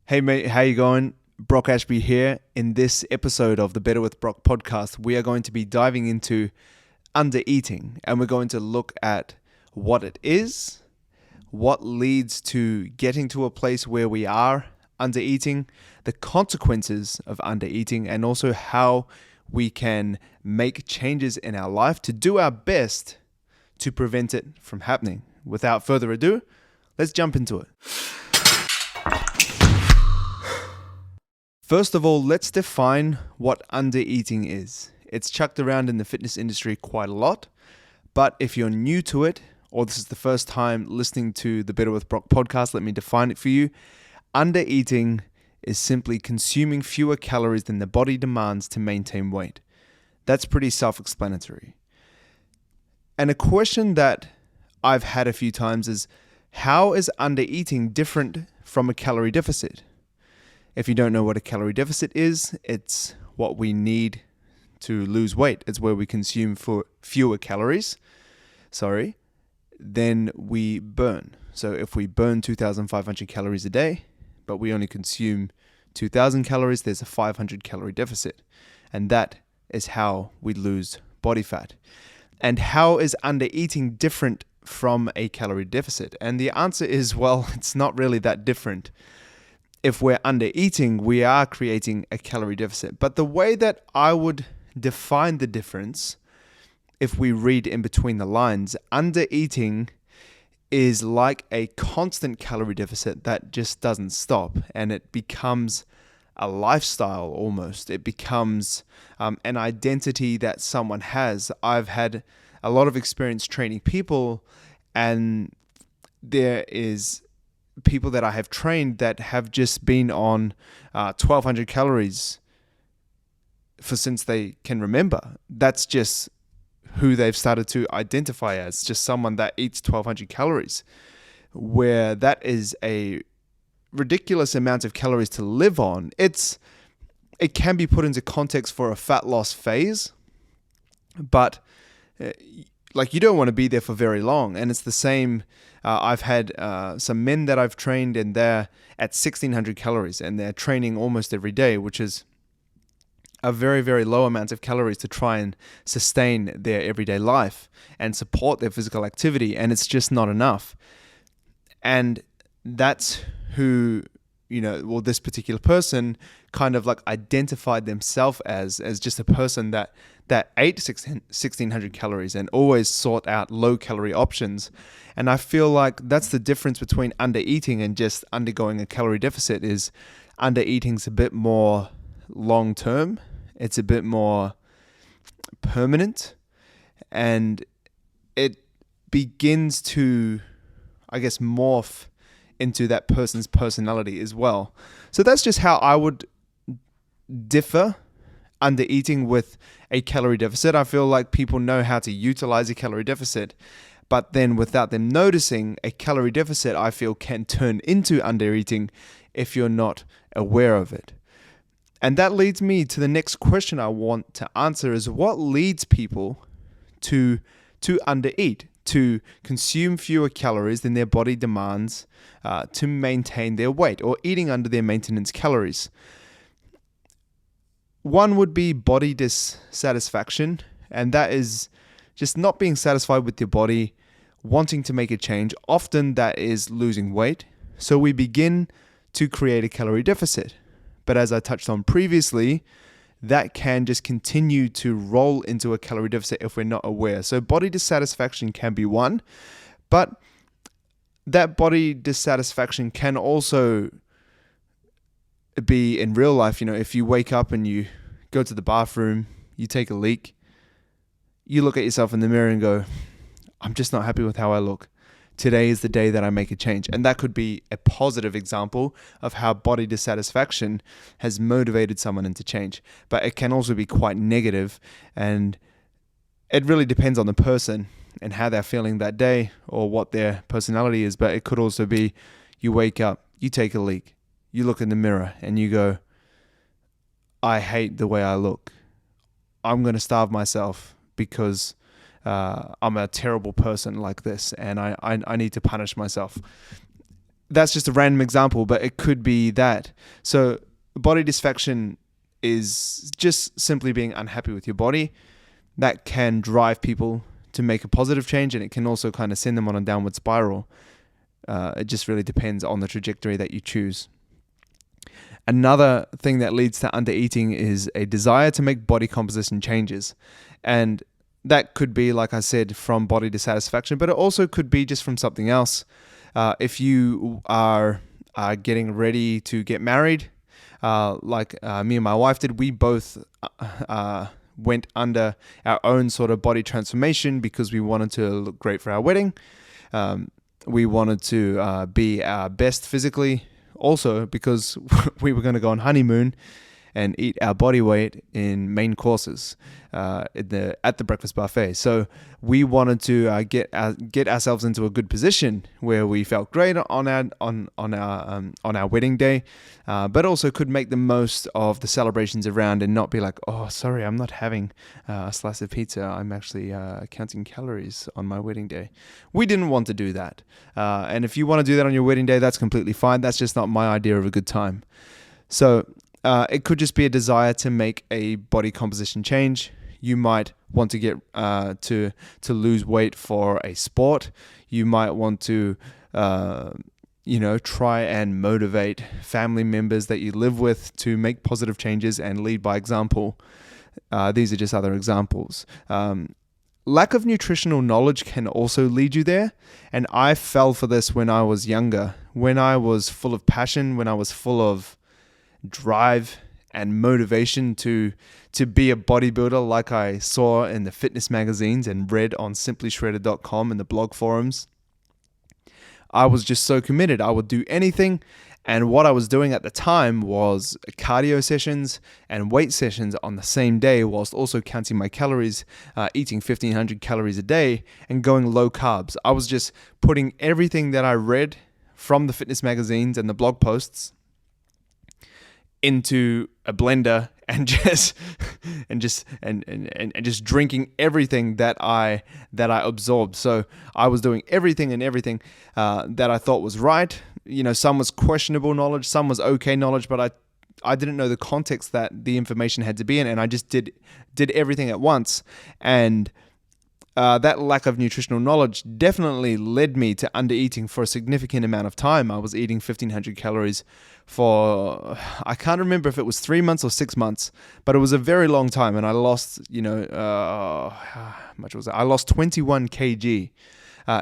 Hey mate, how you going? Brock Ashby here. In this episode of the Better with Brock podcast, we are going to be diving into undereating, and we're going to look at what it is, what leads to getting to a place where we are undereating, the consequences of undereating, and also how we can make changes in our life to do our best to prevent it from happening. Without further ado, let's jump into it. First of all, let's define what undereating is. It's chucked around in the fitness industry quite a lot, but if you're new to it, or this is the first time listening to the Better with Brock podcast, let me define it for you. Undereating is simply consuming fewer calories than the body demands to maintain weight. That's pretty self-explanatory. And a question that I've had a few times is, how is undereating different from a calorie deficit? If you don't know what a calorie deficit is, it's what we need to lose weight. It's where we consume for fewer calories, than we burn. So if we burn 2,500 calories a day, but we only consume 2,000 calories, there's a 500 calorie deficit. And that is how we lose body fat. And how is undereating different from a calorie deficit? And the answer is, well, it's not really that different. If we're undereating, we are creating a calorie deficit. But the way that I would define the difference, if we read in between the lines, undereating is like a constant calorie deficit that just doesn't stop, and it becomes a lifestyle almost. It becomes an identity that someone has. I've had a lot of experience training people, and there is people that I have trained that have just been on 1,200 calories since they can remember. That's just who they've started to identify as, just someone that eats 1,200 calories, where that is a ridiculous amount of calories to live on. It can be put into context for a fat loss phase, but you don't want to be there for very long. And it's the same. I've had some men that I've trained, and they're at 1,600 calories, and they're training almost every day, which is a very, very low amount of calories to try and sustain their everyday life and support their physical activity. And it's just not enough. And that's who, this particular person kind of identified themselves as just a person that ate 1,600 calories and always sought out low calorie options. And I feel like that's the difference between undereating and just undergoing a calorie deficit. Is undereating's a bit more long term, it's a bit more permanent, and it begins to, morph into that person's personality as well. So that's just how I would differ undereating with a calorie deficit. I feel like people know how to utilize a calorie deficit, but then without them noticing, a calorie deficit, I feel, can turn into undereating if you're not aware of it. And that leads me to the next question I want to answer is, what leads people to undereat, to consume fewer calories than their body demands to maintain their weight, or eating under their maintenance calories? One would be body dissatisfaction, and that is just not being satisfied with your body, wanting to make a change. Often that is losing weight. So we begin to create a calorie deficit. But as I touched on previously, that can just continue to roll into a calorie deficit if we're not aware. So body dissatisfaction can be one, but that body dissatisfaction can also be in real life. If you wake up and you go to the bathroom, you take a leak, you look at yourself in the mirror and go, I'm just not happy with how I look. Today is the day that I make a change. And that could be a positive example of how body dissatisfaction has motivated someone into change. But it can also be quite negative, and it really depends on the person and how they're feeling that day or what their personality is. But it could also be, you wake up, you take a leak, you look in the mirror and you go, I hate the way I look. I'm going to starve myself because I'm a terrible person like this, and I need to punish myself. that's just a random example, but it could be that. So body dysfunction is just simply being unhappy with your body. That can drive people to make a positive change, and it can also kind of send them on a downward spiral. It just really depends on the trajectory that you choose. Another thing that leads to undereating is a desire to make body composition changes. And that could be, like I said, from body dissatisfaction, but it also could be just from something else. If you are getting ready to get married, like me and my wife did, we both went under our own sort of body transformation because we wanted to look great for our wedding. We wanted to be our best physically, also because we were going to go on honeymoon and eat our body weight in main courses at the breakfast buffet. So we wanted to get ourselves into a good position where we felt great on our wedding day, but also could make the most of the celebrations around and not be like, oh, sorry, I'm not having a slice of pizza. I'm actually counting calories on my wedding day. We didn't want to do that, and if you want to do that on your wedding day, that's completely fine. That's just not my idea of a good time. So it could just be a desire to make a body composition change. You might want to get to lose weight for a sport. You might want to try and motivate family members that you live with to make positive changes and lead by example. These are just other examples. Lack of nutritional knowledge can also lead you there. And I fell for this when I was younger, when I was full of passion, when I was full of drive and motivation to be a bodybuilder, like I saw in the fitness magazines and read on simplyshredded.com and the blog forums. I was just so committed. I would do anything. And what I was doing at the time was cardio sessions and weight sessions on the same day, whilst also counting my calories, eating 1,500 calories a day and going low carbs. I was just putting everything that I read from the fitness magazines and the blog posts into a blender and just drinking everything that I absorbed. So I was doing everything that I thought was right. Some was questionable knowledge, some was okay knowledge, but I didn't know the context that the information had to be in, and I just did everything at once. And that lack of nutritional knowledge definitely led me to undereating for a significant amount of time. I was eating 1,500 calories for, I can't remember if it was 3 months or 6 months, but it was a very long time. And I lost, how much was it? I lost 21 kg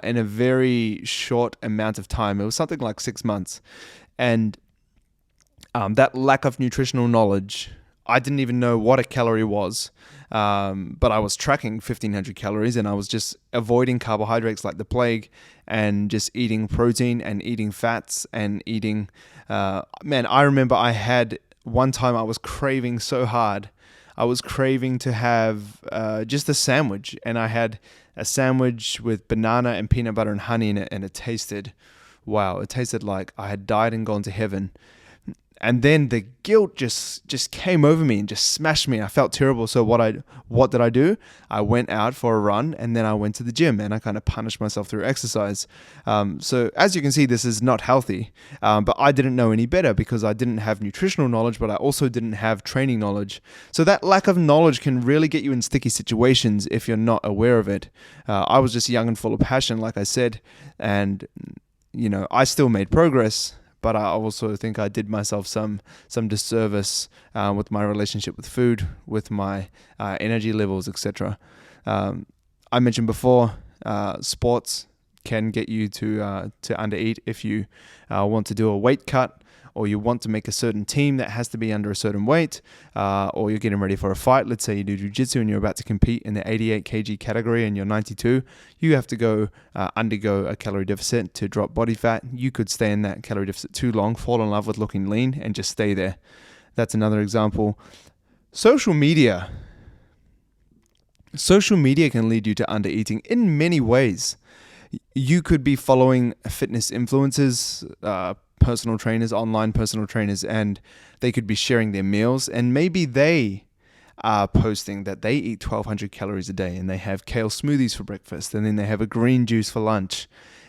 in a very short amount of time. It was something like 6 months. And that lack of nutritional knowledge, I didn't even know what a calorie was, but I was tracking 1,500 calories and I was just avoiding carbohydrates like the plague and just eating protein and eating fats and eating... I remember I had one time I was craving so hard. I was craving to have just a sandwich, and I had a sandwich with banana and peanut butter and honey in it, and it tasted like I had died and gone to heaven. And then the guilt just came over me and just smashed me. I felt terrible. So what did I do? I went out for a run, and then I went to the gym, and I kind of punished myself through exercise. So as you can see, this is not healthy. But I didn't know any better because I didn't have nutritional knowledge, but I also didn't have training knowledge. So that lack of knowledge can really get you in sticky situations if you're not aware of it. I was just young and full of passion, like I said, and I still made progress. But I also think I did myself some disservice with my relationship with food, with my energy levels, etc. I mentioned before, sports can get you to undereat if you want to do a weight cut, or you want to make a certain team that has to be under a certain weight, or you're getting ready for a fight. Let's say you do jiu-jitsu and you're about to compete in the 88 kg category and you're 92. You have to go undergo a calorie deficit to drop body fat. You could stay in that calorie deficit too long, fall in love with looking lean, and just stay there. That's another example. Social media. Social media can lead you to undereating in many ways. You could be following fitness influencers, personal trainers, online personal trainers, and they could be sharing their meals, and maybe they are posting that they eat 1,200 calories a day and they have kale smoothies for breakfast, and then they have a green juice for lunch,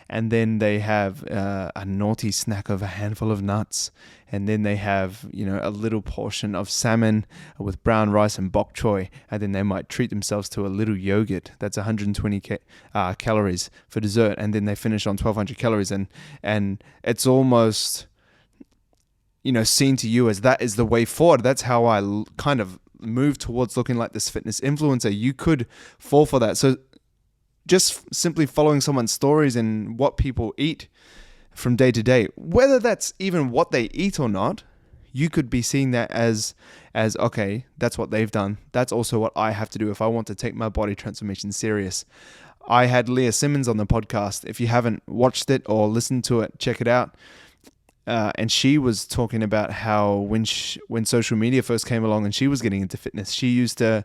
and then they have a naughty snack of a handful of nuts, and then they have, a little portion of salmon with brown rice and bok choy, and then they might treat themselves to a little yogurt that's 120 calories for dessert, and then they finish on 1200 calories, and it's almost seen to you as that is the way forward. That's how I kind of move towards looking like this fitness influencer. You could fall for that. So just simply following someone's stories and what people eat from day to day, whether that's even what they eat or not, you could be seeing that as okay, that's what they've done. That's also what I have to do if I want to take my body transformation serious. I had Leah Simmons on the podcast. If you haven't watched it or listened to it, check it out. And she was talking about how when social media first came along and she was getting into fitness, she used to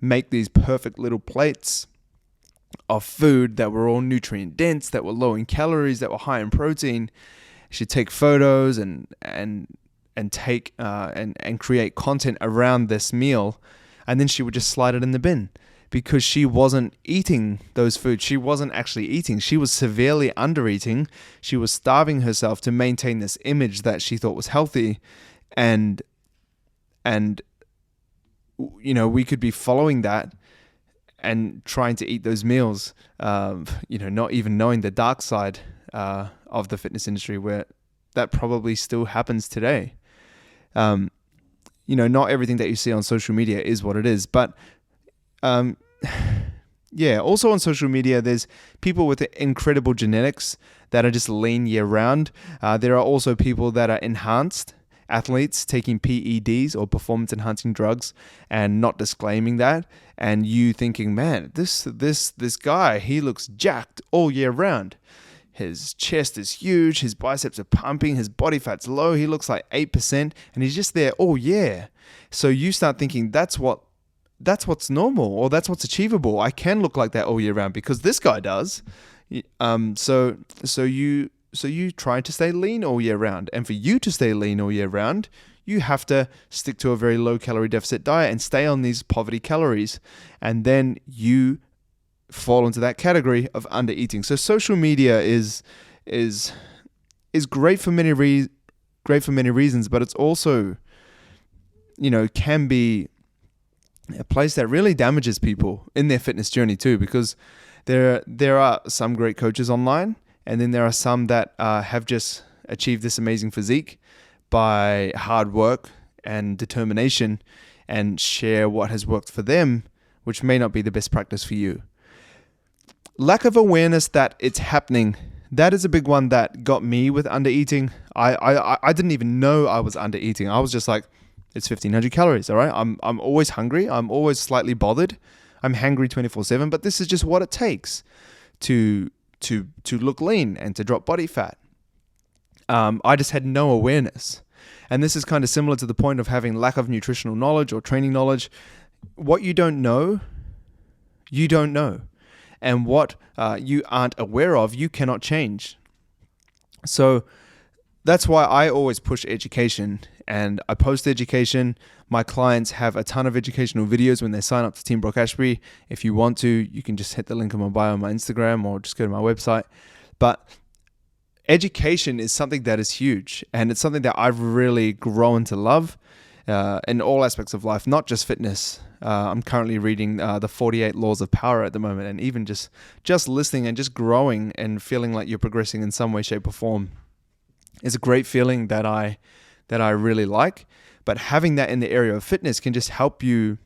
make these perfect little plates of food that were all nutrient dense, that were low in calories, that were high in protein. She'd take photos and take and create content around this meal, and then she would just slide it in the bin. Because she wasn't eating those foods. She wasn't actually eating. She was severely undereating. She was starving herself to maintain this image that she thought was healthy. And we could be following that and trying to eat those meals, not even knowing the dark side of the fitness industry, where that probably still happens today. Not everything that you see on social media is what it is, but also on social media, there's people with incredible genetics that are just lean year round. There are also people that are enhanced athletes taking PEDs or performance enhancing drugs and not disclaiming that. And you thinking, man, this guy, he looks jacked all year round. His chest is huge. His biceps are pumping. His body fat's low. He looks like 8% and he's just there all year. So you start thinking that's what's normal, or that's what's achievable. I can look like that all year round because this guy does. So you try to stay lean all year round. And for you to stay lean all year round, you have to stick to a very low calorie deficit diet and stay on these poverty calories. And then you fall into that category of undereating. So social media is great for many reasons, but it's also, can be a place that really damages people in their fitness journey too, because there are some great coaches online, and then there are some that have just achieved this amazing physique by hard work and determination and share what has worked for them, which may not be the best practice for you. Lack of awareness that it's happening, that is a big one that got me with undereating. I didn't even know I was undereating. I was just like, it's 1,500 calories, all right? I'm always hungry. I'm always slightly bothered. I'm hangry 24/7, but this is just what it takes to look lean and to drop body fat. I just had no awareness. And this is kind of similar to the point of having lack of nutritional knowledge or training knowledge. What you don't know, you don't know. And what you aren't aware of, you cannot change. So that's why I always push education, and I post education. My clients have a ton of educational videos when they sign up to Team Brock Ashby. If you want to, you can just hit the link in my bio on my Instagram or just go to my website. But education is something that is huge, and it's something that I've really grown to love in all aspects of life, not just fitness. I'm currently reading the 48 Laws of Power at the moment, and even just listening and just growing and feeling like you're progressing in some way, shape, or form is a great feeling that I really like. But having that in the area of fitness can just help you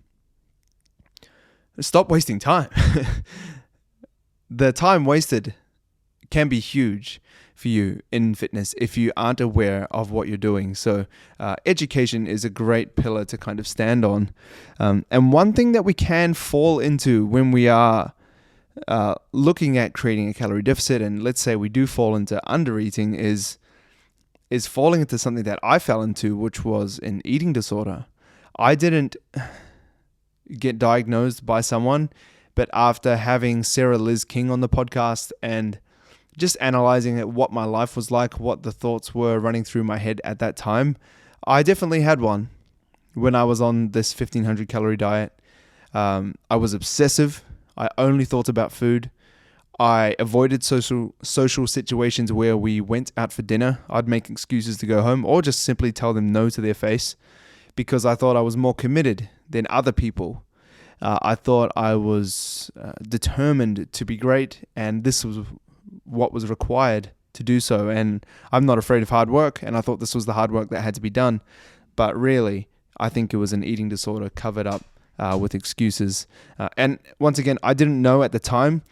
stop wasting time. The time wasted can be huge for you in fitness if you aren't aware of what you're doing. So education is a great pillar to kind of stand on. And one thing that we can fall into when we are looking at creating a calorie deficit, and let's say we do fall into undereating, is falling into something that I fell into, which was an eating disorder. I didn't get diagnosed by someone, but after having Sarah Liz King on the podcast and just analyzing what my life was like, what the thoughts were running through my head at that time, I definitely had one when I was on this 1,500 calorie diet. I was obsessive. I only thought about food. I avoided social situations where we went out for dinner. I'd make excuses to go home or just simply tell them no to their face because I thought I was more committed than other people. I thought I was determined to be great, and this was what was required to do so. And I'm not afraid of hard work, and I thought this was the hard work that had to be done. But really, I think it was an eating disorder covered up with excuses. And once again, I didn't know at the time,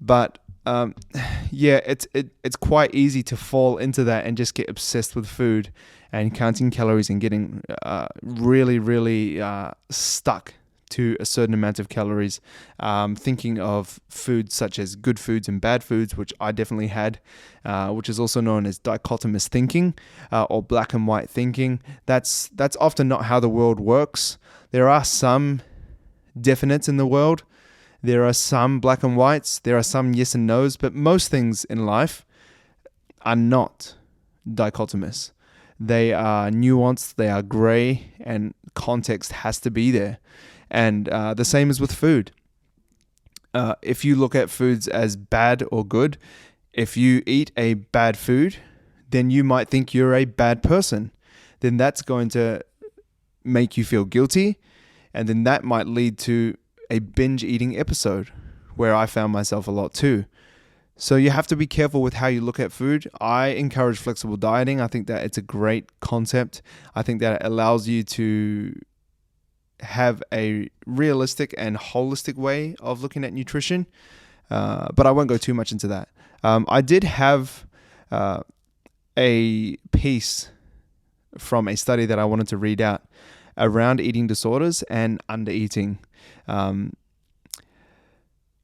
but it's quite easy to fall into that and just get obsessed with food and counting calories and getting really stuck to a certain amount of calories, thinking of foods such as good foods and bad foods, which I definitely had, which is also known as dichotomous thinking or black and white thinking. That's often not how the world works. There are some definites in the world. There are some black and whites. There are some yes and no's, but most things in life are not dichotomous. They are nuanced, they are gray, and context has to be there. And the same is with food. If you look at foods as bad or good, if you eat a bad food, then you might think you're a bad person. Then that's going to make you feel guilty. And then that might lead to a binge eating episode where I found myself a lot too. So you have to be careful with how you look at food. I encourage flexible dieting. I think that it's a great concept. I think that it allows you to have a realistic and holistic way of looking at nutrition, but I won't go too much into that. I did have a piece from a study that I wanted to read out around eating disorders and undereating.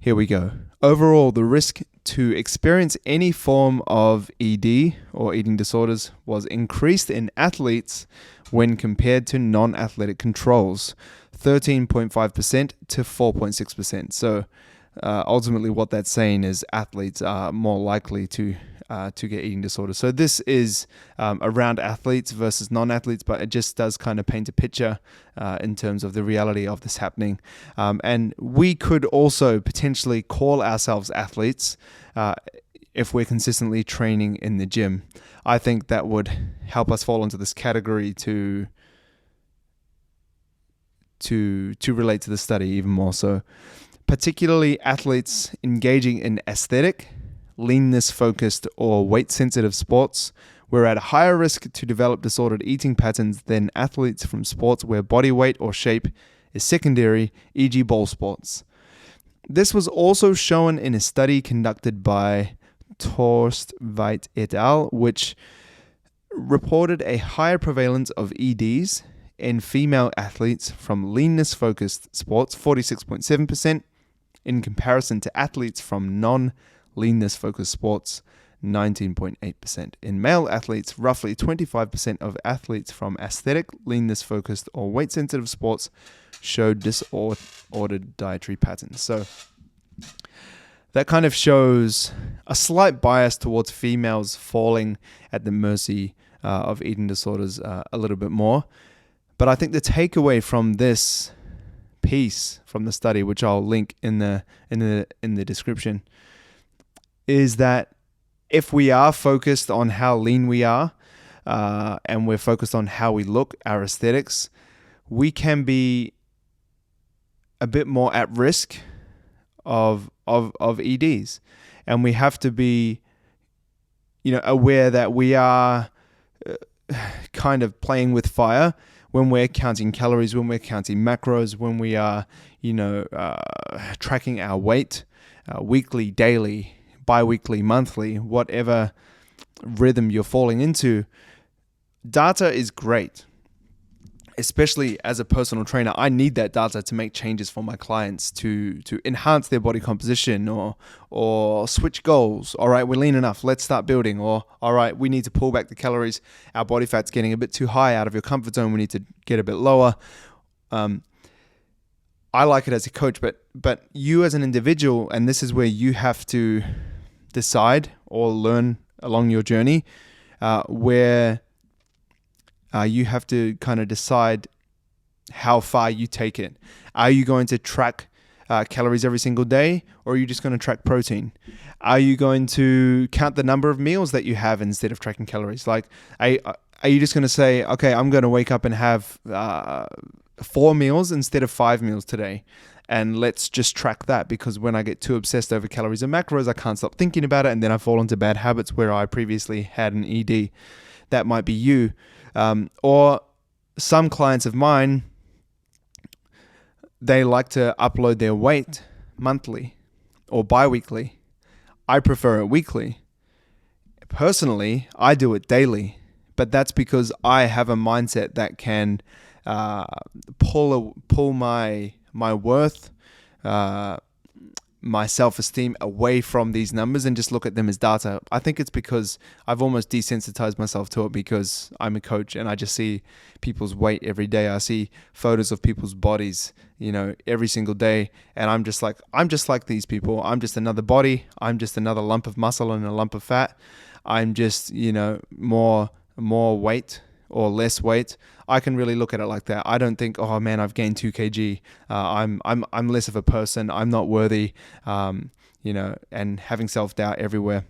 Here we go. Overall, the risk to experience any form of ED or eating disorders was increased in athletes when compared to non-athletic controls, 13.5% to 4.6%. So ultimately what that's saying is athletes are more likely to get eating disorders. So this is around athletes versus non-athletes, but it just does kind of paint a picture in terms of the reality of this happening. And we could also potentially call ourselves athletes if we're consistently training in the gym. I think that would help us fall into this category to relate to the study even more so. Particularly athletes engaging in aesthetic, leanness-focused, or weight-sensitive sports were at a higher risk to develop disordered eating patterns than athletes from sports where body weight or shape is secondary, e.g. ball sports. This was also shown in a study conducted by Torstvedt et al., which reported a higher prevalence of EDs in female athletes from leanness-focused sports, 46.7%, in comparison to athletes from non-leanness-focused sports, 19.8%. In male athletes, roughly 25% of athletes from aesthetic, leanness-focused, or weight-sensitive sports showed disordered dietary patterns. So that kind of shows a slight bias towards females falling at the mercy of eating disorders a little bit more. But I think the takeaway from this piece from the study, which I'll link in the description, is that if we are focused on how lean we are, and we're focused on how we look, our aesthetics, we can be a bit more at risk of EDs, and we have to be, aware that we are kind of playing with fire when we're counting calories, when we're counting macros, when we are, tracking our weight weekly, daily, bi-weekly, monthly, whatever rhythm you're falling into. Data is great. Especially as a personal trainer, I need that data to make changes for my clients to enhance their body composition or switch goals. All right, we're lean enough. Let's start building. Or, all right, we need to pull back the calories. Our body fat's getting a bit too high out of your comfort zone. We need to get a bit lower. I like it as a coach, but you as an individual, and this is where you have to decide or learn along your journey, where you have to kind of decide how far you take it. Are you going to track calories every single day, or are you just going to track protein? Are you going to count the number of meals that you have instead of tracking calories? Like, are you just going to say, okay, I'm going to wake up and have 4 meals instead of 5 meals today, and let's just track that, because when I get too obsessed over calories and macros, I can't stop thinking about it, and then I fall into bad habits where I previously had an ED. That might be you. Or some clients of mine, they like to upload their weight monthly or bi-weekly. I prefer it weekly. Personally, I do it daily, but that's because I have a mindset that can pull my worth, my self-esteem away from these numbers and just look at them as data. I think it's because I've almost desensitized myself to it, because I'm a coach and I just see people's weight every day. I see photos of people's bodies, every single day. And I'm just like these people. I'm just another body. I'm just another lump of muscle and a lump of fat. I'm just, more weight or less weight. I can really look at it like that. I don't think, oh man, I've gained 2 kg. I'm less of a person. I'm not worthy. And having self-doubt everywhere.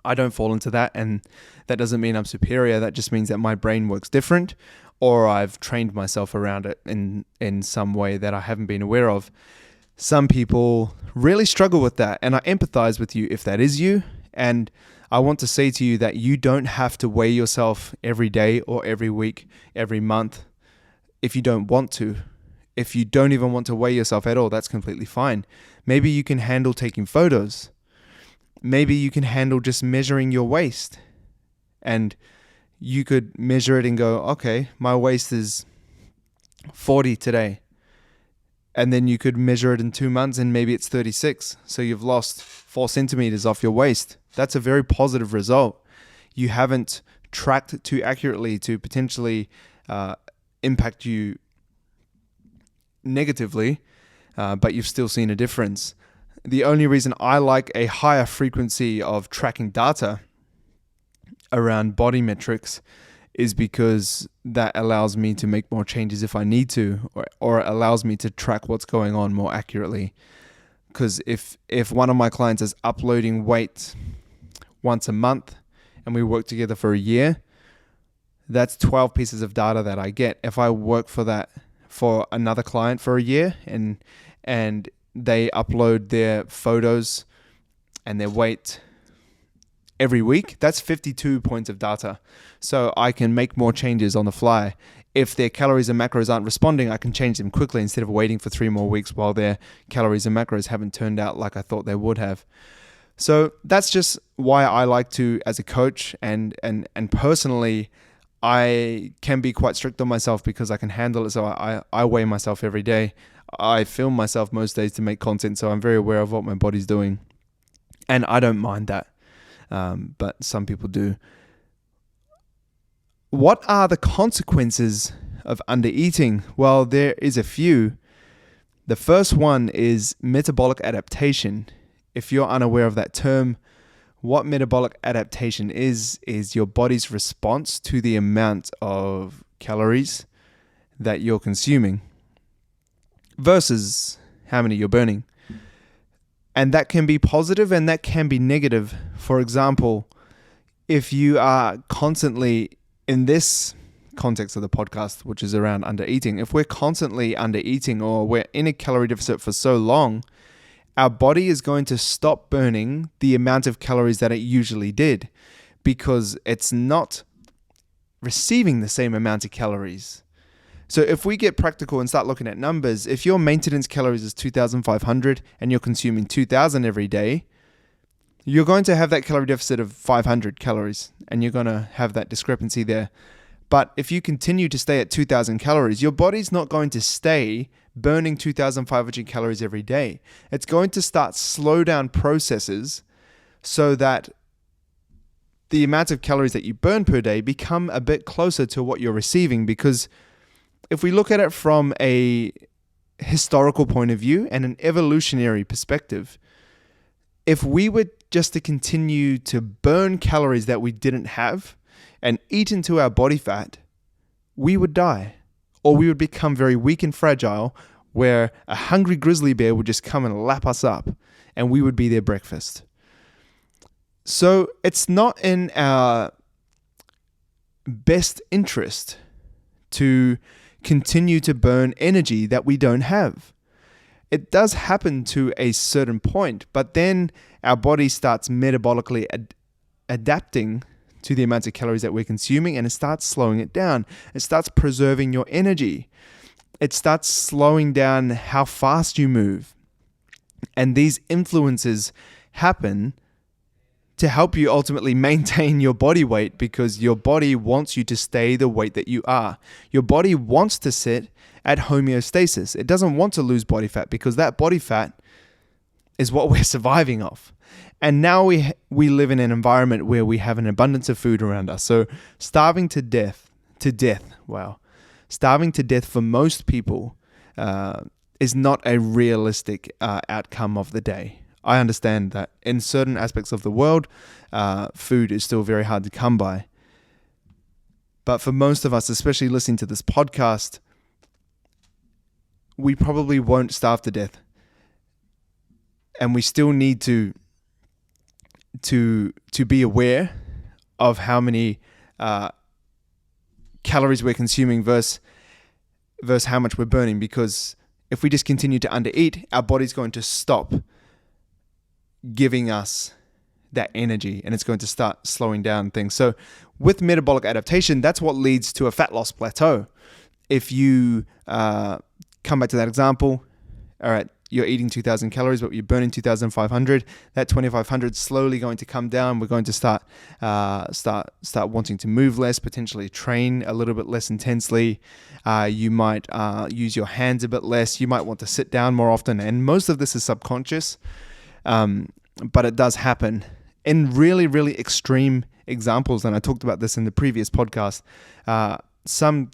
I don't fall into that, and that doesn't mean I'm superior. That just means that my brain works different, or I've trained myself around it in some way that I haven't been aware of. Some people really struggle with that, and I empathize with you if that is you. And I want to say to you that you don't have to weigh yourself every day or every week, every month, if you don't want to. If you don't even want to weigh yourself at all, that's completely fine. Maybe you can handle taking photos. Maybe you can handle just measuring your waist. And you could measure it and go, okay, my waist is 40 today. And then you could measure it in 2 months and maybe it's 36. So you've lost 4 centimeters off your waist. That's a very positive result. You haven't tracked too accurately to potentially impact you negatively, but you've still seen a difference. The only reason I like a higher frequency of tracking data around body metrics is because that allows me to make more changes if I need to, or it allows me to track what's going on more accurately. Because if one of my clients is uploading weight once a month and we work together for a year, that's 12 pieces of data that I get. If I work for that for another client for a year and they upload their photos and their weight every week, that's 52 points of data. So I can make more changes on the fly. If their calories and macros aren't responding, I can change them quickly instead of waiting for 3 more weeks while their calories and macros haven't turned out like I thought they would have. So that's just why I like to, as a coach, and personally, I can be quite strict on myself because I can handle it. So I weigh myself every day. I film myself most days to make content, so I'm very aware of what my body's doing. And I don't mind that. But some people do. What are the consequences of undereating? Well, there is a few. The first one is metabolic adaptation. If you're unaware of that term, what metabolic adaptation is your body's response to the amount of calories that you're consuming versus how many you're burning. And that can be positive and that can be negative. For example, if you are constantly, in this context of the podcast, which is around undereating, if we're constantly undereating or we're in a calorie deficit for so long, our body is going to stop burning the amount of calories that it usually did because it's not receiving the same amount of calories. So if we get practical and start looking at numbers, if your maintenance calories is 2,500 and you're consuming 2,000 every day, you're going to have that calorie deficit of 500 calories and you're going to have that discrepancy there. But if you continue to stay at 2,000 calories, your body's not going to stay burning 2,500 calories every day. It's going to start slow down processes so that the amount of calories that you burn per day become a bit closer to what you're receiving. Because if we look at it from a historical point of view and an evolutionary perspective, if we were just to continue to burn calories that we didn't have and eat into our body fat, we would die, or we would become very weak and fragile, where a hungry grizzly bear would just come and lap us up and we would be their breakfast. So it's not in our best interest to continue to burn energy that we don't have. It does happen to a certain point, but then our body starts metabolically adapting to the amounts of calories that we're consuming, and it starts slowing it down. It starts preserving your energy. It starts slowing down how fast you move. And these influences happen to help you ultimately maintain your body weight, because your body wants you to stay the weight that you are. Your body wants to sit at homeostasis. It doesn't want to lose body fat, because that body fat is what we're surviving off. And now we live in an environment where we have an abundance of food around us. So starving to death, starving to death for most people is not a realistic outcome of the day. I understand that in certain aspects of the world, food is still very hard to come by. But for most of us, especially listening to this podcast, we probably won't starve to death. And we still need to be aware of how many calories we're consuming versus how much we're burning. Because if we just continue to undereat, our body's going to stop giving us that energy, and it's going to start slowing down things. So with metabolic adaptation, that's what leads to a fat loss plateau. If you come back to that example, all right, you're eating 2,000 calories, but you're burning 2,500. That 2,500 is slowly going to come down. We're going to start wanting to move less, potentially train a little bit less intensely. You might use your hands a bit less. You might want to sit down more often. And most of this is subconscious, but it does happen in really, really extreme examples. And I talked about this in the previous podcast. Some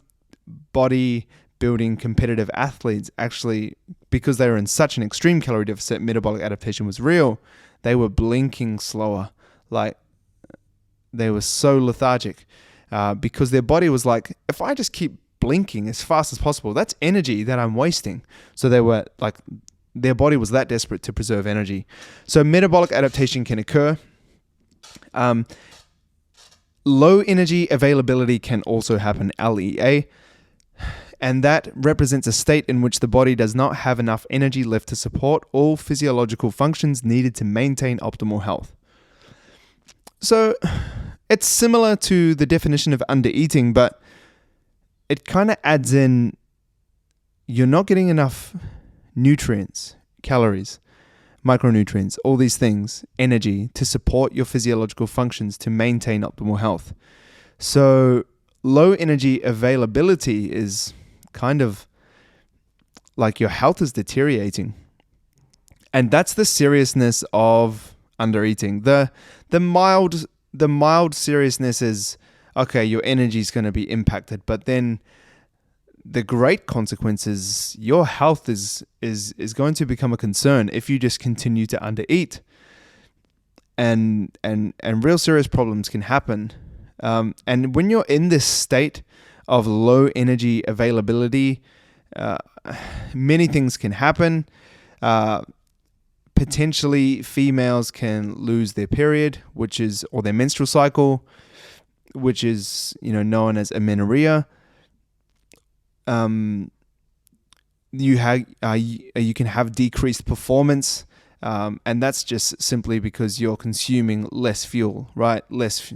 bodybuilding competitive athletes actually, because they were in such an extreme calorie deficit, metabolic adaptation was real. They were blinking slower, like they were so lethargic, because their body was like, if I just keep blinking as fast as possible, that's energy that I'm wasting. So they were like, their body was that desperate to preserve energy. So metabolic adaptation can occur. Low energy availability can also happen, LEA. And that represents a state in which the body does not have enough energy left to support all physiological functions needed to maintain optimal health. So it's similar to the definition of undereating, but it kind of adds in, you're not getting enough nutrients, calories, micronutrients, all these things, energy to support your physiological functions to maintain optimal health. So low energy availability is kind of like your health is deteriorating. And that's the seriousness of undereating. The mild seriousness is, okay, your energy is going to be impacted, but then the great consequences, your health is going to become a concern if you just continue to undereat. And real serious problems can happen. And when you're in this state of low energy availability, many things can happen. Potentially, females can lose their period, or their menstrual cycle, which is known as amenorrhea. You can have decreased performance, and that's just simply because you're consuming less fuel, right? Less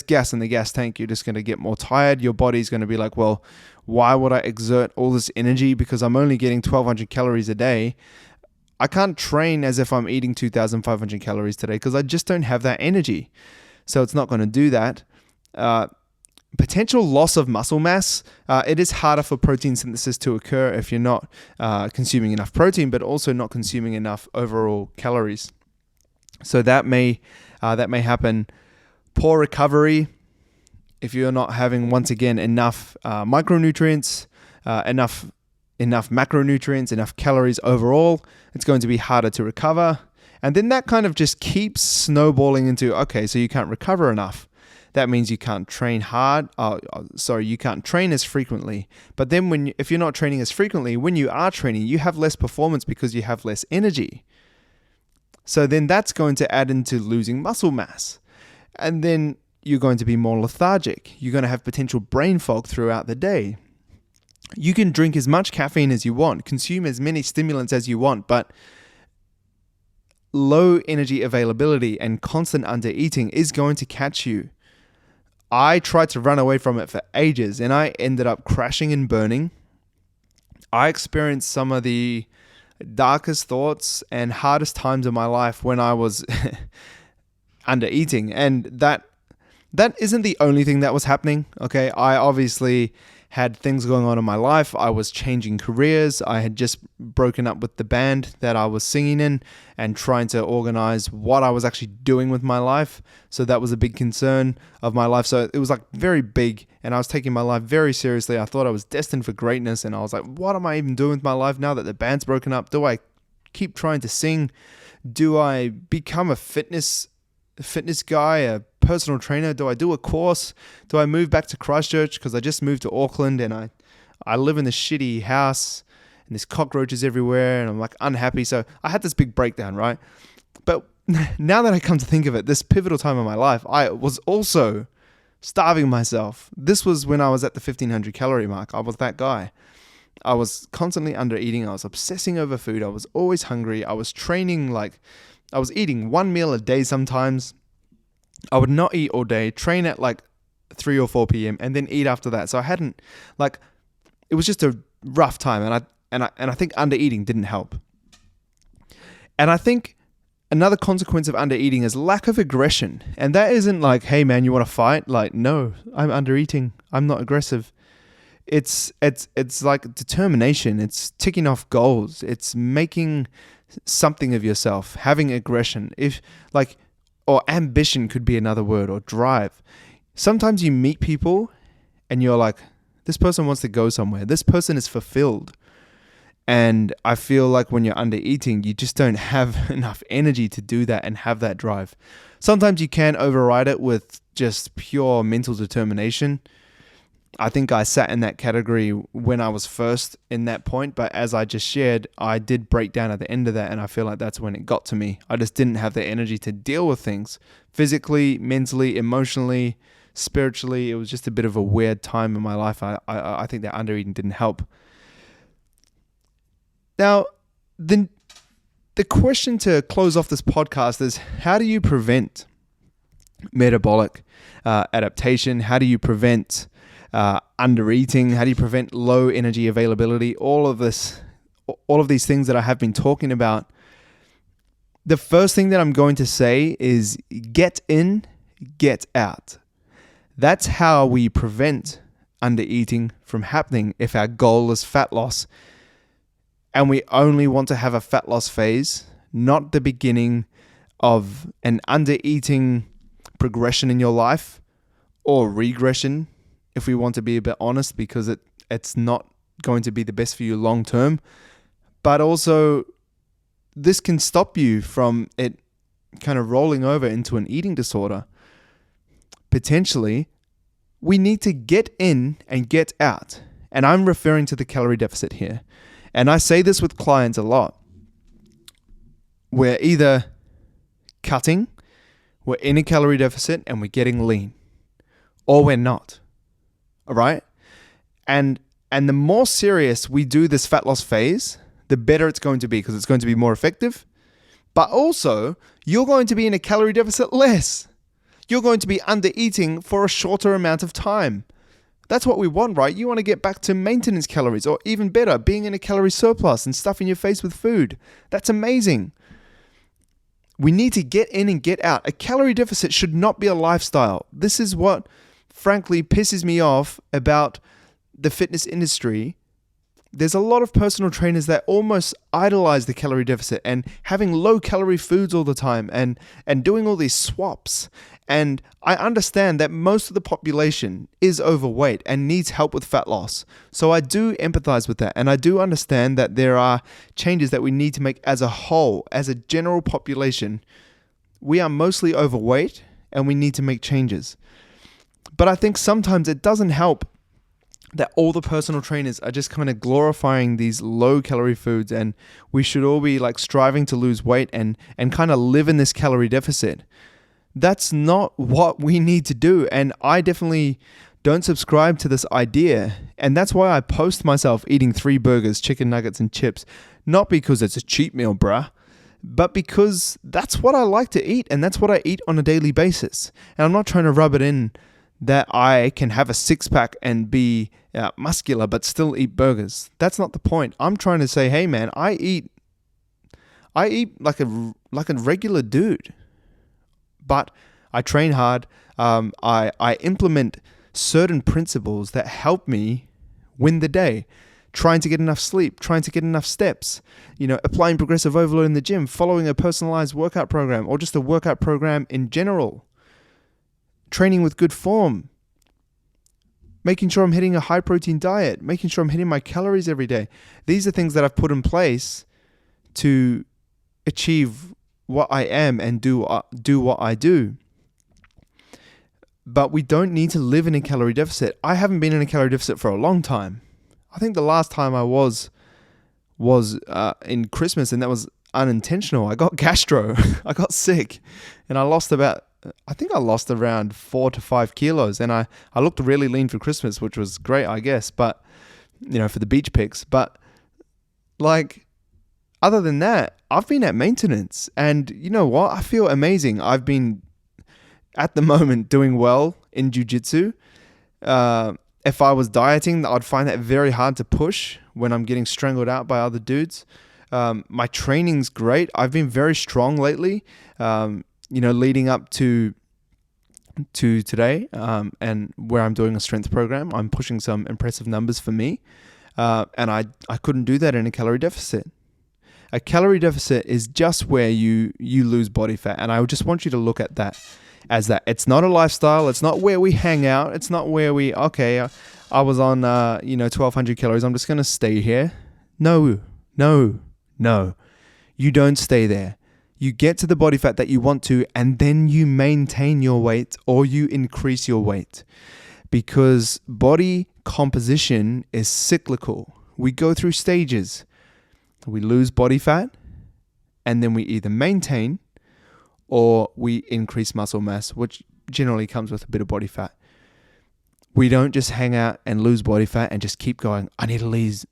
gas in the gas tank. You're just going to get more tired. Your body's going to be like, well, why would I exert all this energy because I'm only getting 1,200 calories a day? I can't train as if I'm eating 2,500 calories today because I just don't have that energy. So it's not going to do that. Potential loss of muscle mass. It is harder for protein synthesis to occur if you're not consuming enough protein, but also not consuming enough overall calories. So that may happen. Poor recovery. If you're not having, once again, enough micronutrients, enough macronutrients, enough calories overall, it's going to be harder to recover. And then that kind of just keeps snowballing into, okay, so you can't recover enough. That means you can't train hard. You can't train as frequently. But then if you're not training as frequently, when you are training, you have less performance because you have less energy. So then that's going to add into losing muscle mass. And then you're going to be more lethargic. You're going to have potential brain fog throughout the day. You can drink as much caffeine as you want, consume as many stimulants as you want, but low energy availability and constant undereating is going to catch you. I tried to run away from it for ages, and I ended up crashing and burning. I experienced some of the darkest thoughts and hardest times of my life when I was undereating, and that isn't the only thing that was happening. Okay, I obviously had things going on in my life. I was changing careers. I had just broken up with the band that I was singing in and trying to organize what I was actually doing with my life. So that was a big concern of my life. So it was like very big, and I was taking my life very seriously. I thought I was destined for greatness, and I was like, what am I even doing with my life now that the band's broken up? Do I keep trying to sing? Do I become a fitness guy, a personal trainer? Do I do a course? Do I move back to Christchurch because I just moved to Auckland and I live in this shitty house and there's cockroaches everywhere and I'm like unhappy? So I had this big breakdown, right? But now that I come to think of it, this pivotal time of my life, I was also starving myself. This was when I was at the 1500 calorie mark. I was that guy. I was constantly under eating. I was obsessing over food. I was always hungry. I was training I was eating one meal a day sometimes. I would not eat all day, train at 3 or 4 p.m. and then eat after that. So I hadn't it was just a rough time, and I think undereating didn't help. And I think another consequence of undereating is lack of aggression. And that isn't like, hey man, you want to fight? No, I'm undereating. I'm not aggressive. It's like determination. It's ticking off goals. It's making something of yourself, having aggression. Or ambition could be another word, or drive. Sometimes you meet people and you're like, this person wants to go somewhere. This person is fulfilled. And I feel like when you're under eating, you just don't have enough energy to do that and have that drive. Sometimes you can override it with just pure mental determination. I think I sat in that category when I was first in that point, but as I just shared, I did break down at the end of that, and I feel like that's when it got to me. I just didn't have the energy to deal with things physically, mentally, emotionally, spiritually. It was just a bit of a weird time in my life. I think that undereating didn't help. Now, the question to close off this podcast is, how do you prevent metabolic adaptation? How do you prevent undereating? How do you prevent low energy availability? All of these things that I have been talking about. The first thing that I'm going to say is get in, get out. That's how we prevent undereating from happening if our goal is fat loss. And we only want to have a fat loss phase, not the beginning of an undereating progression in your life or regression, if we want to be a bit honest, because it's not going to be the best for you long term. But also, this can stop you from it kind of rolling over into an eating disorder. Potentially, we need to get in and get out. And I'm referring to the calorie deficit here. And I say this with clients a lot. We're either cutting, we're in a calorie deficit, and we're getting lean, or we're not. All right? And the more serious we do this fat loss phase, the better it's going to be, because it's going to be more effective. But also, you're going to be in a calorie deficit less. You're going to be under eating for a shorter amount of time. That's what we want, right? You want to get back to maintenance calories, or even better, being in a calorie surplus and stuffing your face with food. That's amazing. We need to get in and get out. A calorie deficit should not be a lifestyle. This is what, frankly, pisses me off about the fitness industry. There's a lot of personal trainers that almost idolize the calorie deficit and having low calorie foods all the time and doing all these swaps. And I understand that most of the population is overweight and needs help with fat loss. So I do empathize with that. And I do understand that there are changes that we need to make as a whole, as a general population. We are mostly overweight and we need to make changes. But I think sometimes it doesn't help that all the personal trainers are just kind of glorifying these low calorie foods, and we should all be like striving to lose weight and kind of live in this calorie deficit. That's not what we need to do. And I definitely don't subscribe to this idea. And that's why I post myself eating 3 burgers, chicken nuggets, and chips. Not because it's a cheat meal, bruh, but because that's what I like to eat, and that's what I eat on a daily basis. And I'm not trying to rub it in that I can have a 6-pack and be muscular but still eat burgers. That's not the point. I'm trying to say, hey man, I eat like a regular dude, but I train hard. I implement certain principles that help me win the day. Trying to get enough sleep, trying to get enough steps, applying progressive overload in the gym, following a personalized workout program, or just a workout program in general. Training with good form, making sure I'm hitting a high protein diet, making sure I'm hitting my calories every day. These are things that I've put in place to achieve what I am and do what I do. But we don't need to live in a calorie deficit. I haven't been in a calorie deficit for a long time. I think the last time I was in Christmas, and that was unintentional. I got gastro. I got sick, and I lost around 4 to 5 kilos, and I looked really lean for Christmas, which was great, I guess, but, for the beach pics. But, other than that, I've been at maintenance, and you know what? I feel amazing. I've been, at the moment, doing well in jiu-jitsu. If I was dieting, I'd find that very hard to push when I'm getting strangled out by other dudes. My training's great. I've been very strong lately, leading up to today, and where I'm doing a strength program. I'm pushing some impressive numbers for me, and I couldn't do that in a calorie deficit. A calorie deficit is just where you lose body fat, and I just want you to look at that as that. It's not a lifestyle. It's not where we hang out. It's not where I was on 1,200 calories. I'm just going to stay here. No. You don't stay there. You get to the body fat that you want to, and then you maintain your weight or you increase your weight, because body composition is cyclical. We go through stages. We lose body fat, and then we either maintain or we increase muscle mass, which generally comes with a bit of body fat. We don't just hang out and lose body fat and just keep going. I need to lose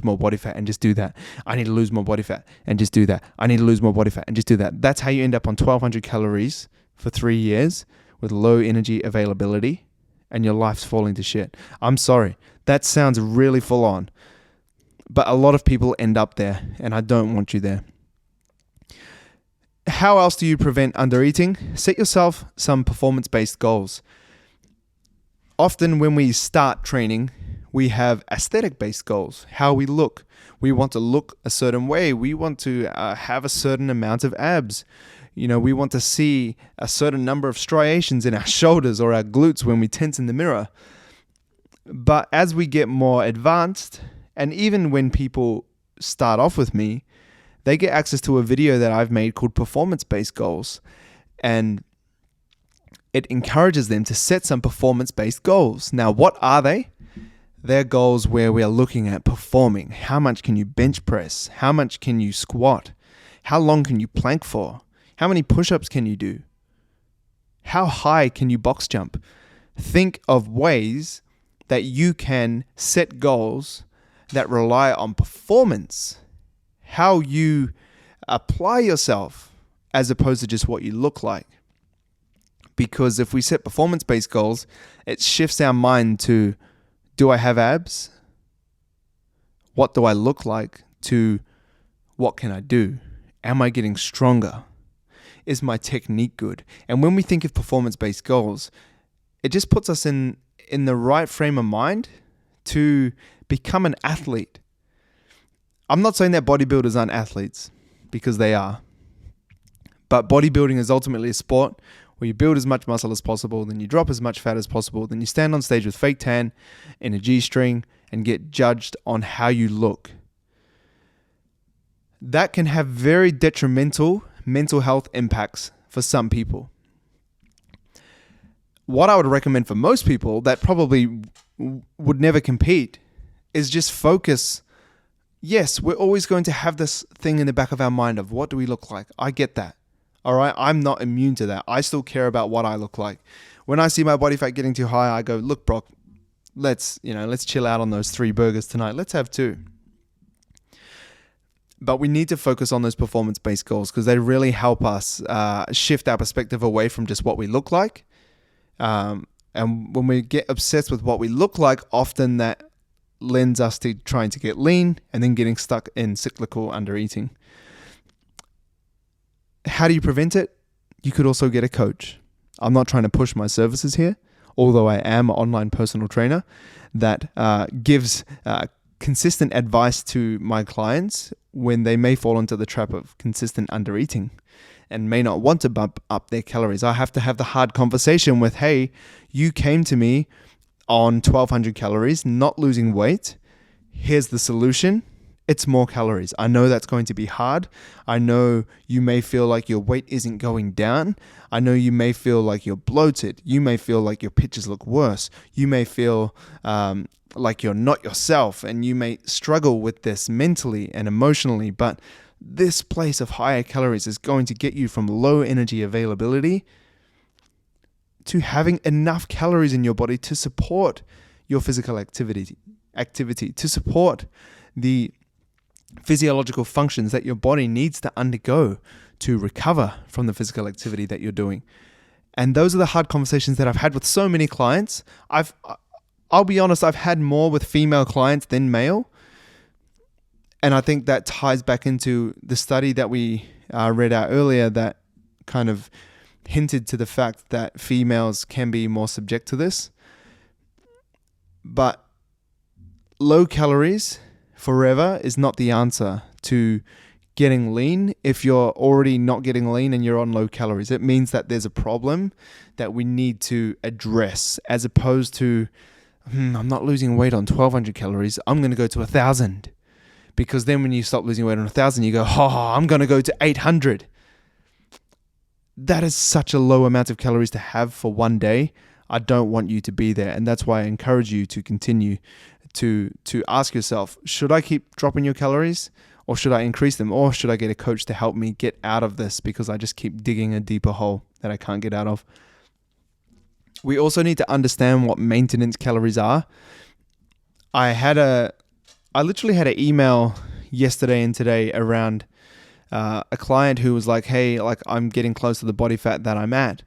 more body fat and just do that. I need to lose more body fat and just do that. I need to lose more body fat and just do that. That's how you end up on 1,200 calories for 3 years with low energy availability, and your life's falling to shit. I'm sorry. That sounds really full on. But a lot of people end up there, and I don't want you there. How else do you prevent undereating? Set yourself some performance-based goals. Often when we start training, we have aesthetic-based goals. How we look. We want to look a certain way. We want to have a certain amount of abs. We want to see a certain number of striations in our shoulders or our glutes when we tense in the mirror. But as we get more advanced, and even when people start off with me, they get access to a video that I've made called Performance-Based Goals. And it encourages them to set some performance-based goals. Now, what are they? They're goals where we are looking at performing. How much can you bench press? How much can you squat? How long can you plank for? How many push-ups can you do? How high can you box jump? Think of ways that you can set goals that rely on performance, how you apply yourself as opposed to just what you look like. Because if we set performance-based goals, it shifts our mind to, do I have abs? What do I look like? To, what can I do? Am I getting stronger? Is my technique good? And when we think of performance-based goals, it just puts us in the right frame of mind to become an athlete. I'm not saying that bodybuilders aren't athletes, because they are. But bodybuilding is ultimately a sport where you build as much muscle as possible, then you drop as much fat as possible, then you stand on stage with fake tan in a G-string and get judged on how you look. That can have very detrimental mental health impacts for some people. what I would recommend for most people that probably would never compete is just focus. Yes, we're always going to have this thing in the back of our mind of what do we look like? I get that. All right. I'm not immune to that. I still care about what I look like. When I see my body fat getting too high, I go, look, Brock, let's chill out on those 3 burgers tonight. Let's have 2. But we need to focus on those performance-based goals because they really help us shift our perspective away from just what we look like. And when we get obsessed with what we look like, often that lends us to trying to get lean and then getting stuck in cyclical undereating. How do you prevent it? You could also get a coach. I'm not trying to push my services here, although I am an online personal trainer that gives consistent advice to my clients when they may fall into the trap of consistent undereating and may not want to bump up their calories. I have to have the hard conversation with, hey, you came to me on 1,200 calories, not losing weight. Here's the solution. It's more calories. I know that's going to be hard. I know you may feel like your weight isn't going down. I know you may feel like you're bloated. You may feel like your pictures look worse. You may feel like you're not yourself, and you may struggle with this mentally and emotionally, but this place of higher calories is going to get you from low energy availability to having enough calories in your body to support your physical activity, to support the physiological functions that your body needs to undergo to recover from the physical activity that you're doing. And those are the hard conversations that I've had with so many clients. I'll be honest, I've had more with female clients than male. And I think that ties back into the study that we read out earlier that kind of hinted to the fact that females can be more subject to this. But low calories forever is not the answer to getting lean. If you're already not getting lean and you're on low calories, it means that there's a problem that we need to address, as opposed to, I'm not losing weight on 1,200 calories. I'm going to go to 1,000. Because then when you stop losing weight on 1,000, you go, I'm going to go to 800. That is such a low amount of calories to have for one day. I don't want you to be there. And that's why I encourage you to continue to ask yourself, should I keep dropping your calories, or should I increase them, or should I get a coach to help me get out of this because I just keep digging a deeper hole that I can't get out of? We also need to understand what maintenance calories are. I literally had an email yesterday and today around a client who was like, hey, I'm getting close to the body fat that I'm at,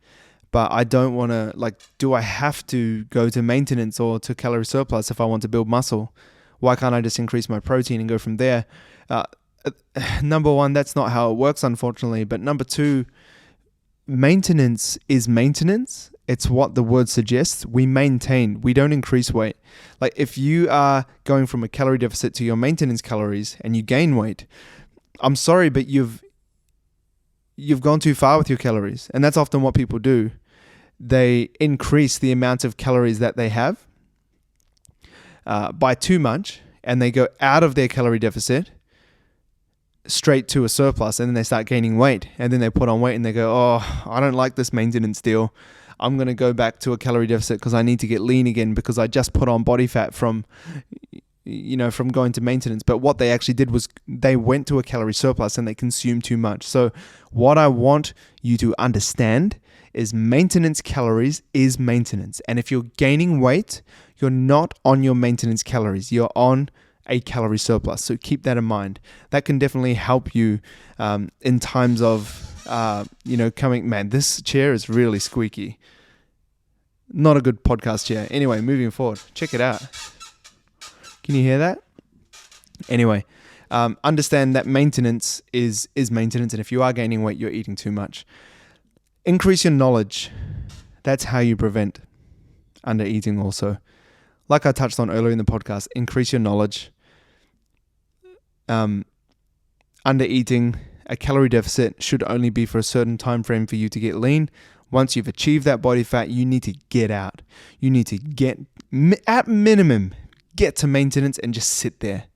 but I don't want to, do I have to go to maintenance or to calorie surplus if I want to build muscle? Why can't I just increase my protein and go from there? Number one, that's not how it works, unfortunately. But number two, maintenance is maintenance. It's what the word suggests. We maintain. We don't increase weight. If you are going from a calorie deficit to your maintenance calories and you gain weight, I'm sorry, but you've gone too far with your calories. And that's often what people do. They increase the amount of calories that they have by too much, and they go out of their calorie deficit straight to a surplus, and then they start gaining weight, and then they put on weight and they go, I don't like this maintenance deal. I'm going to go back to a calorie deficit because I need to get lean again because I just put on body fat from going to maintenance. But what they actually did was they went to a calorie surplus and they consumed too much. So what I want you to understand is maintenance calories is maintenance. And if you're gaining weight, you're not on your maintenance calories. You're on a calorie surplus. So keep that in mind. That can definitely help you in times of, this chair is really squeaky. Not a good podcast chair. Anyway, moving forward, check it out. Can you hear that? Anyway, understand that maintenance is maintenance. And if you are gaining weight, you're eating too much. Increase your knowledge. That's how you prevent undereating also. Like I touched on earlier in the podcast, increase your knowledge. Undereating, a calorie deficit should only be for a certain time frame for you to get lean. Once you've achieved that body fat, you need to get out. You need to at minimum, get to maintenance and just sit there.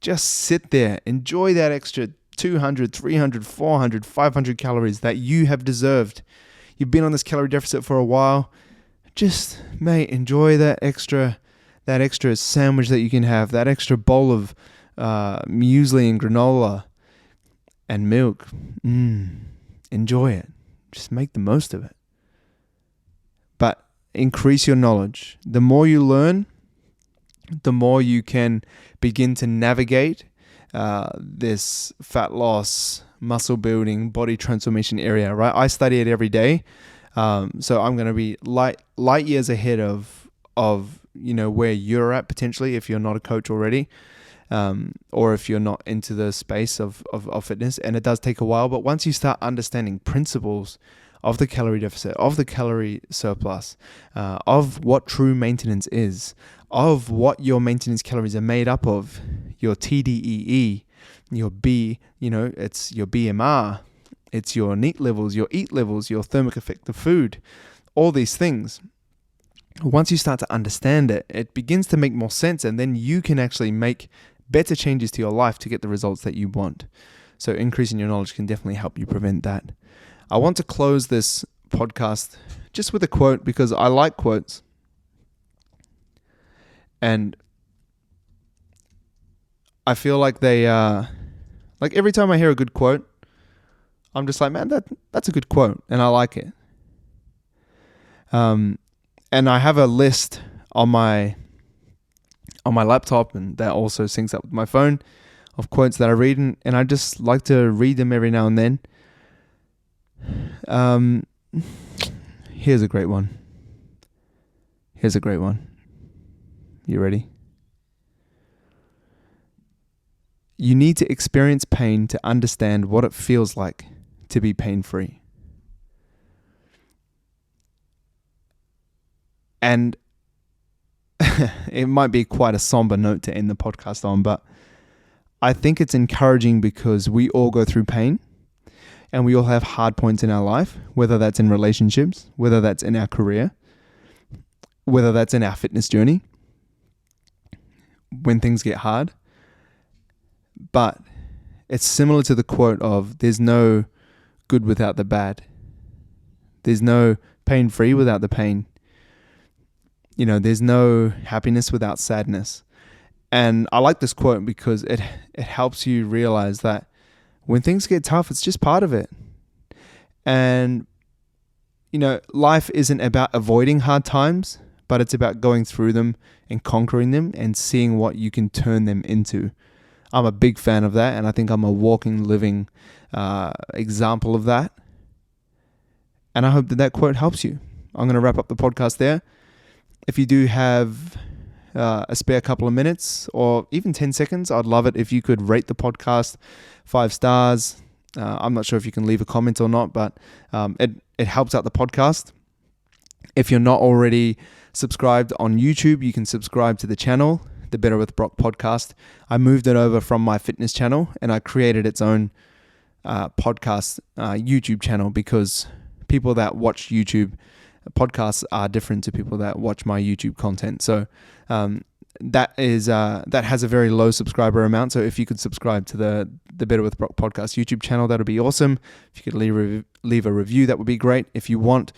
Just sit there. Enjoy that extra 200, 300, 400, 500 calories that you have deserved. you've been on this calorie deficit for a while, just, mate, enjoy that extra sandwich that you can have, that extra bowl of muesli and granola and milk. Enjoy it. Just make the most of it. But increase your knowledge. The more you learn, the more you can begin to navigate this fat loss, muscle building, body transformation area, right? I study it every day. So I'm going to be light years ahead of where you're at potentially if you're not a coach already, or if you're not into the space of fitness. And it does take a while, but once you start understanding principles of the calorie deficit, of the calorie surplus, of what true maintenance is, of what your maintenance calories are made up of, your TDEE, your B, it's your BMR, it's your NEAT levels, your EAT levels, your thermic effect of food, all these things. Once you start to understand it, it begins to make more sense, and then you can actually make better changes to your life to get the results that you want. So increasing your knowledge can definitely help you prevent that. I want to close this podcast just with a quote because I like quotes. And I feel like they like every time I hear a good quote, I'm just like, man, that's a good quote, and I like it. And I have a list on my laptop, and that also syncs up with my phone, of quotes that I read, and I just like to read them every now and then. Here's a great one. You ready? You need to experience pain to understand what it feels like to be pain-free. And it might be quite a somber note to end the podcast on, but I think it's encouraging because we all go through pain and we all have hard points in our life, whether that's in relationships, whether that's in our career, whether that's in our fitness journey, when things get hard. But it's similar to the quote of there's no good without the bad. There's no pain-free without the pain. There's no happiness without sadness. And I like this quote because it helps you realize that when things get tough, it's just part of it. And, life isn't about avoiding hard times, but it's about going through them and conquering them and seeing what you can turn them into. I'm a big fan of that, and I think I'm a walking, living example of that. And I hope that quote helps you. I'm going to wrap up the podcast there. If you do have a spare couple of minutes or even 10 seconds, I'd love it if you could rate the podcast 5 stars. I'm not sure if you can leave a comment or not, but it helps out the podcast. If you're not already subscribed on YouTube, you can subscribe to the channel, the Better with Brock podcast. I moved it over from my fitness channel and I created its own podcast YouTube channel because people that watch YouTube podcasts are different to people that watch my YouTube content. So that has a very low subscriber amount. So if you could subscribe to the Better with Brock podcast YouTube channel, that would be awesome. If you could leave a review, that would be great. If you want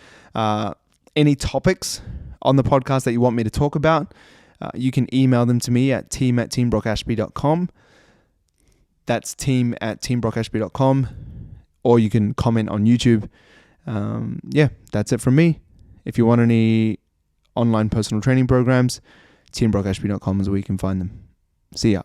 any topics on the podcast that you want me to talk about, you can email them to me at team@teambrockashby.com. That's team@teambrockashby.com. Or you can comment on YouTube. That's it from me. If you want any online personal training programs, teambrockashby.com is where you can find them. See ya.